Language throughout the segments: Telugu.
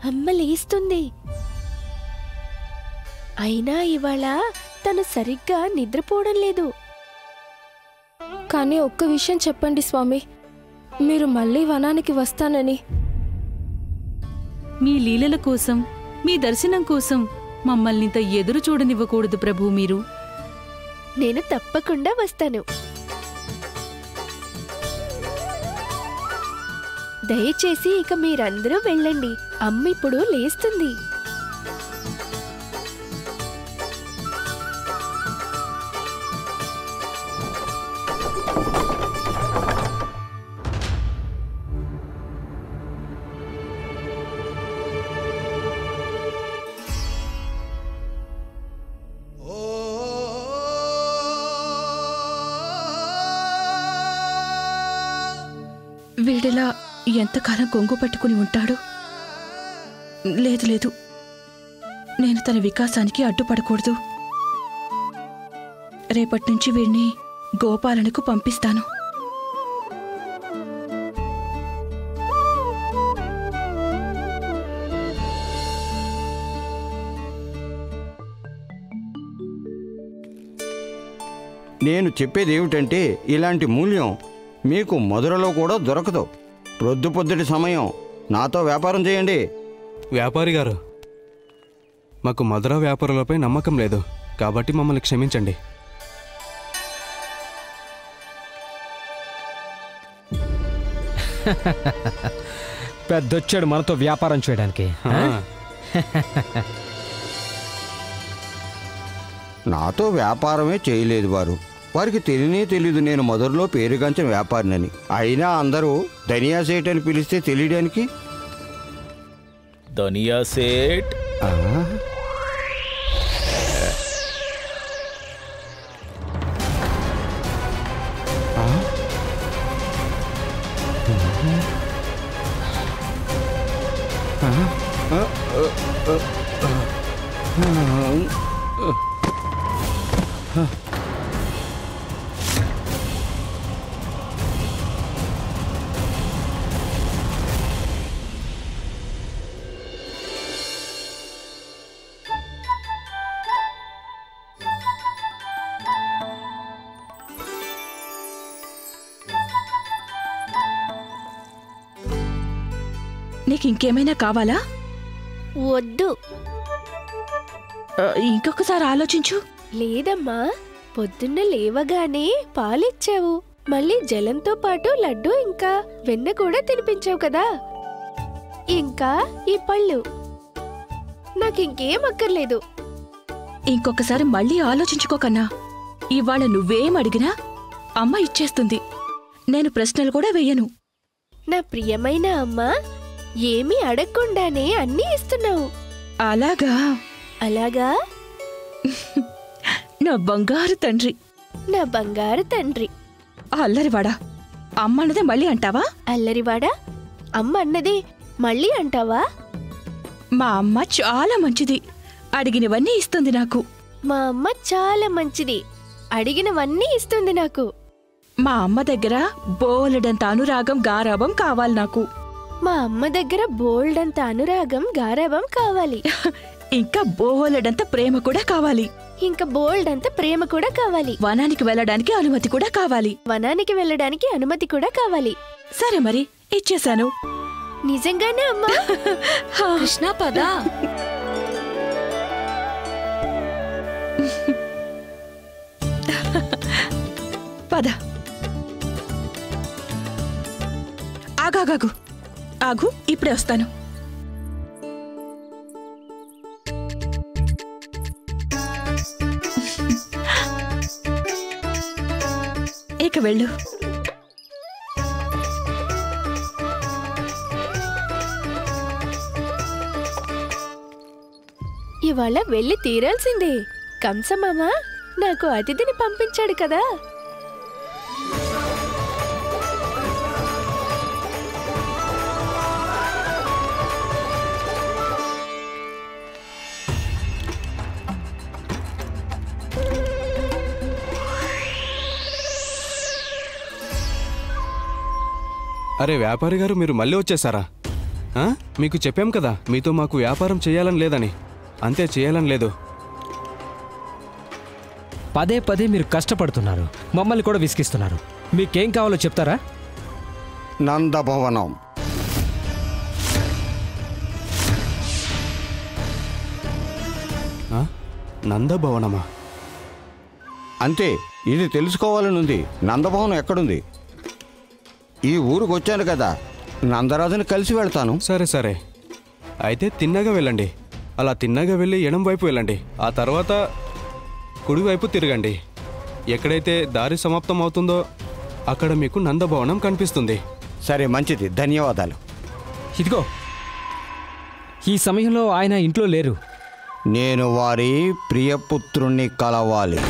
అమ్మ లేస్తుంది. అయినా ఇవాళ తను సరిగ్గా నిద్రపోవడం లేదు. కానీ ఒక్క విషయం చెప్పండి స్వామి, మీరు మళ్ళీ వనానికి వస్తానని. మీ లీలల కోసం, మీ దర్శనం కోసం మమ్మల్నింత ఎదురు చూడనివ్వకూడదు ప్రభు. మీరు నేను తప్పకుండా వస్తాను. దయచేసి ఇక మీరందరూ వెళ్ళండి. అమ్మ ఇప్పుడు లేస్తుంది. వీడిలా ఎంతకాలం కొంగు పట్టుకుని ఉంటాడు? లేదు లేదు, నేను తన వికాసానికి అడ్డుపడకూడదు. రేపట్నుంచి వీడిని గోపాలనకు పంపిస్తాను. నేను చెప్పేదేమిటంటే, ఇలాంటి మూల్యం మీకు మధురలో కూడా దొరకదు. పొద్దుటి సమయం నాతో వ్యాపారం చేయండి. వ్యాపారి గారు, మాకు మధుర వ్యాపారులపై నమ్మకం లేదు, కాబట్టి మమ్మల్ని క్షమించండి. పెద్దొచ్చాడు మనతో వ్యాపారం చేయడానికి. నాతో వ్యాపారమే చేయలేదు వారికి తెలీదు నేను మధురలో పేరుగాంచిన వ్యాపారినని. అయినా అందరూ ధనియా సేట్ అని పిలిస్తే తెలియడానికి. ధనియా సేట్ నీకింకేమైనా కావాలా? వద్దు. ఇంకొకసారి ఆలోచించు. లేదమ్మా, పొద్దున్న లేవగానే పాలిచ్చావు, మళ్ళీ జలంతో పాటు లడ్డు ఇంకా వెన్న కూడా తినిపించావు కదా. ఇంకా ఈ పళ్ళు. నాకింకేం అక్కర్లేదు. ఇంకొకసారి మళ్ళీ ఆలోచించుకోకన్నా. ఇవాళ నువ్వేం అడిగినా అమ్మ ఇచ్చేస్తుంది. నేను ప్రశ్నలు కూడా వెయ్యను. నా ప్రియమైన అమ్మా, ఏమీ అడగకుండానే అన్నీ ఇస్తున్నావు. అలాగా? అలాగా. నా బంగారు తండ్రి. నా బంగారు తండ్రి. అల్లరివాడా, అమ్మ అన్నదే మళ్ళీ అంటావా? అల్లరివాడా, అమ్మ అన్నదే మళ్ళీ అంటావా? మా అమ్మ చాలా మంచిది, అడిగినవన్నీ ఇస్తుంది నాకు. మా అమ్మ చాలా మంచిది, అడిగినవన్నీ ఇస్తుంది నాకు. మా అమ్మ దగ్గర బోలెడంత అనురాగం గారాబం కావాలి నాకు. మా అమ్మ దగ్గర బోల్డంత అనురాగం గారాబం కావాలి. ఇంకా బోలెడంత ప్రేమ కూడా కావాలి. ఇంకా బోల్డంత ప్రేమ కూడా కావాలి. వనానికి వెళ్ళడానికి అనుమతి కూడా కావాలి. వనానికి వెళ్ళడానికి అనుమతి కూడా కావాలి. సరే మరి, ఇచ్చేశాను. నిజంగానే అమ్మా? కృష్ణ పద. పద. ఆగాగాగు, ఆగు, ఇప్పుడే వస్తాను. ఇక వెళ్ళు. ఇవాళ వెళ్ళి తీరాల్సిందే. కంసమామ నాకు అతిథిని పంపించాడు కదా. అరే వ్యాపారి గారు, మీరు మళ్ళీ వచ్చేసారా? మీకు చెప్పాం కదా మీతో మాకు వ్యాపారం చేయాలని లేదని. అంతే, చేయాలని లేదు. పదే పదే మీరు కష్టపడుతున్నారు, మమ్మల్ని కూడా విసిగిస్తున్నారు. మీకేం కావాలో చెప్తారా? నందభవనం. నందభవనమా? అంతే, ఇది తెలుసుకోవాలనుంది. నందభవనం ఎక్కడుంది? ఈ ఊరికి వచ్చాను కదా, నందరాజుని కలిసి వెళ్తాను. సరే సరే, అయితే తిన్నగా వెళ్ళండి. అలా తిన్నగా వెళ్ళి ఎడం వైపు వెళ్ళండి. ఆ తర్వాత కుడివైపు తిరగండి. ఎక్కడైతే దారి సమాప్తం అవుతుందో అక్కడ మీకు నందభవనం కనిపిస్తుంది. సరే, మంచిది, ధన్యవాదాలు. ఇదిగో, ఈ సమయంలో ఆయన ఇంట్లో లేరు. నేను వారి ప్రియపుత్రుణ్ణి కలవాలి.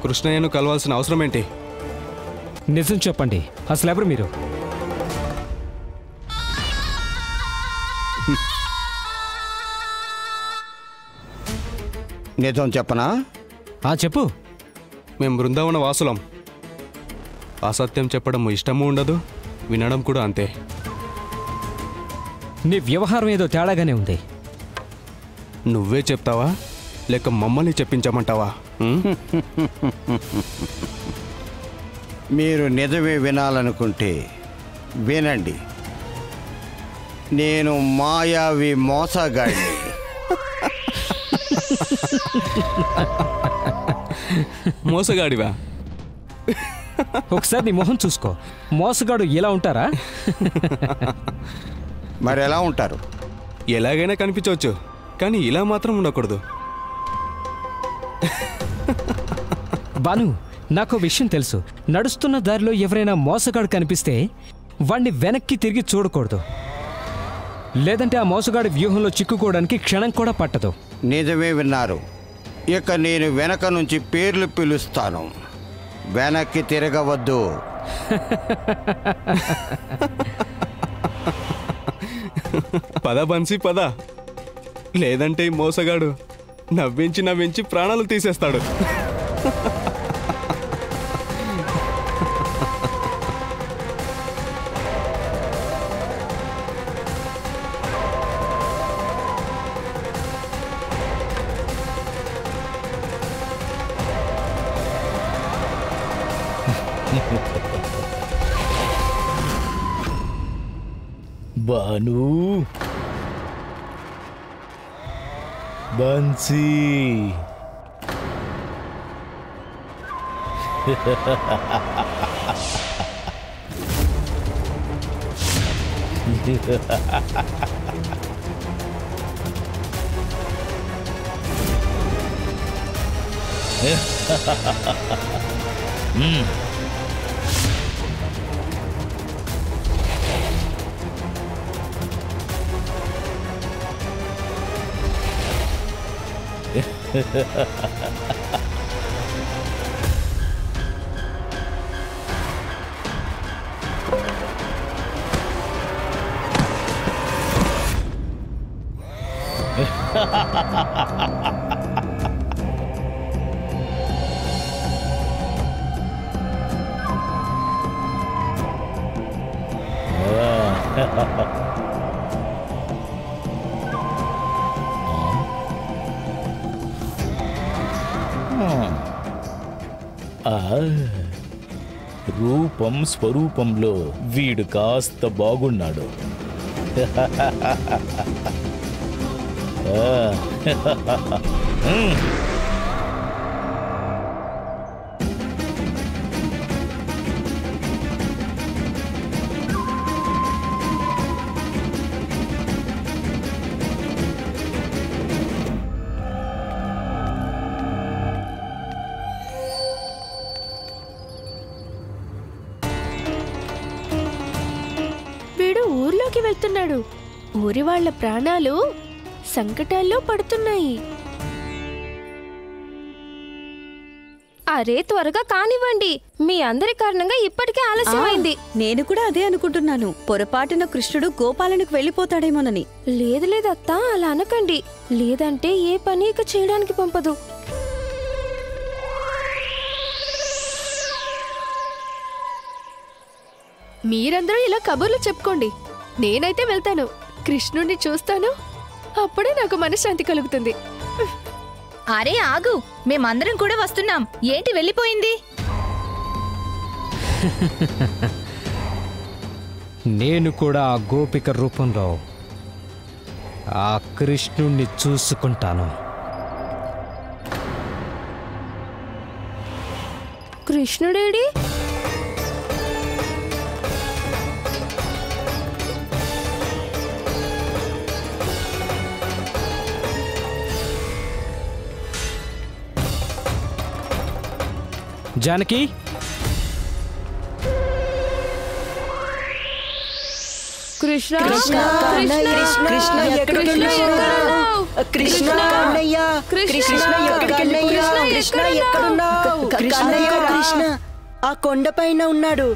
కృష్ణయ్యను కలవాల్సిన అవసరం ఏంటి? నిజం చెప్పండి, అసలు ఎవరు మీరు? నిజం చెప్పనా? చెప్పు. మేము బృందావన వాసులం. అసత్యం చెప్పడం ఇష్టము ఉండదు, వినడం కూడా అంతే. నీ వ్యవహారం ఏదో తేడాగానే ఉంది. నువ్వే చెప్తావా లేక మమ్మల్ని చెప్పించమంటావా? మీరు నిజమే వినాలనుకుంటే వినండి. నేను మాయావి మోసగాడిని. మోసగాడివా? ఒకసారి నీ మొహం చూసుకో. మోసగాడు ఇలా ఉంటారా? మరి ఎలా ఉంటారు? ఎలాగైనా కనిపించవచ్చు, కానీ ఇలా మాత్రం ఉండకూడదు. బాను, నాకు విషయం తెలుసు. నడుస్తున్న దారిలో ఎవరైనా మోసగాడు కనిపిస్తే వాణ్ణి వెనక్కి తిరిగి చూడకూడదు. లేదంటే ఆ మోసగాడి వ్యూహంలో చిక్కుకోవడానికి క్షణం కూడా పట్టదు. నిజమే విన్నారు. ఇక నేను వెనక నుంచి పేర్లు పిలుస్తాను. వెనక్కి తిరగవద్దు. పద బన్సీ పద, లేదంటే ఈ మోసగాడు నవ్వించి నవ్వించి ప్రాణాలు తీసేస్తాడు. బాను, బన్సీ, రూపం స్వరూపంలో వీడు కాస్త బాగున్నాడు. వీడు ఊర్లోకి వెళ్తున్నాడు. ఊరి వాళ్ళ ప్రాణాలు సంకటాల్లో పడుతున్నాయి. అరే త్వరగా కానివ్వండి, మీ అందరి కారణంగా ఇప్పటికే ఆలస్యమైంది. నేను కూడా అదే అనుకుంటున్నాను. పొరపాటున కృష్ణుడు గోపాలనకు వెళ్ళిపోతాడేమోనని. లేదు లేదు అత్త, అలా అనకండి. లేదంటే ఏ పని ఇక చేయడానికి పంపదు. మీరందరూ ఇలా కబుర్లు చెప్పుకోండి. నేనైతే వెళ్తాను, కృష్ణుడిని చూస్తాను. అప్పుడే నాకు మనశ్శాంతి కలుగుతుంది. అరే ఆగు, మేమందరం కూడా వస్తున్నాం. ఏంటి వెళ్ళిపోయింది? నేను కూడా ఆ గోపిక రూపంలో ఆ కృష్ణుణ్ణి చూసుకుంటాను. కృష్ణుడేడి? జానకి, కృష్ణ కృష్ణ ఎక్కడికి వెళ్ళావు? కృష్ణ కన్నయ్య, కృష్ణ ఎక్కడికి వెళ్ళావు? కృష్ణ ఎక్కడున్నావు? కన్నయ్య, కృష్ణ ఆ కొండ పైన ఉన్నాడు.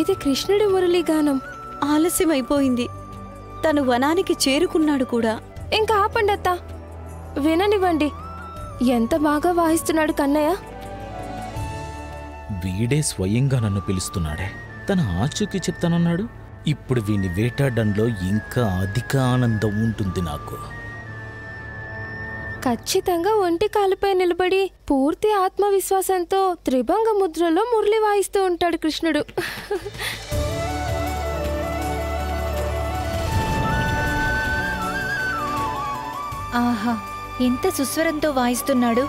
ఇది కృష్ణుడి మురళీ గానం. ఆలస్యమైపోయింది. తను వనానికి చేరుకున్నాడు కూడా. ఇంకా ఆపండి అత్త, విననివ్వండి. ఎంత బాగా వాయిస్తున్నాడు కన్నయ్య. వీడే స్వయంగా నన్ను పిలుస్తున్నాడే. తన ఆచూకీ చెప్తానన్నాడు. ఇప్పుడు వీణ్ణి వేటాడడంలో ఇంకా అధిక ఆనందం ఉంటుంది నాకు. ఖచ్చితంగా ఒంటి కాలుపై నిలబడి పూర్తి ఆత్మవిశ్వాసంతో త్రిభంగ ముద్రలో మురళి వాయిస్తూ ఉంటాడు కృష్ణుడు. ఆహా, ఎంత సుస్వరంతో వాయిస్తున్నాడు.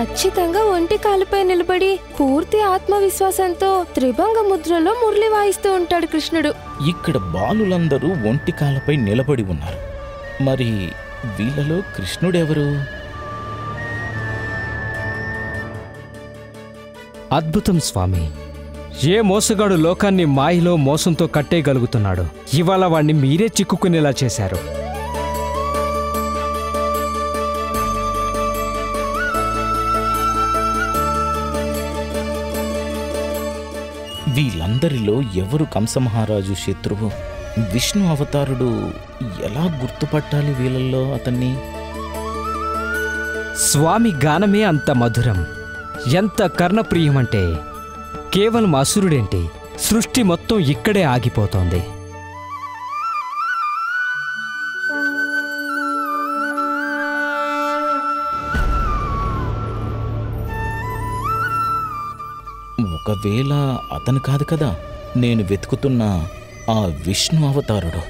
ఖచ్చితంగా ఒంటి కాలుపై నిలబడి పూర్తి ఆత్మవిశ్వాసంతో త్రిభంగ ముద్రలో మురళి వాయిస్తూ ఉంటాడు కృష్ణుడు. ఇక్కడ బాలులందరూ ఒంటి కాలపై నిలబడి ఉన్నారు. మరి వీళ్ళలో కృష్ణుడెవరు? అద్భుతం స్వామి. ఏ మోసగాడు లోకాన్ని మాయలో మోసంతో కట్టేయగలుగుతున్నాడు? ఇవాళ వాణ్ణి మీరే చిక్కుకునేలా చేశారు. వీళ్ళందరిలో ఎవరు కంసమహారాజు శత్రువు? విష్ణు అవతారుడు ఎలా గుర్తుపట్టాలి వీళ్ళల్లో అతన్ని? స్వామి గానమే అంత మధురం, ఎంత కర్ణప్రియమంటే కేవలం అసురుడేంటి, సృష్టి మొత్తం ఇక్కడే ఆగిపోతోంది. ఒకవేళ అతను కాదు కదా నేను వెతుకుతున్న ఆ విష్ణు అవతారుడు?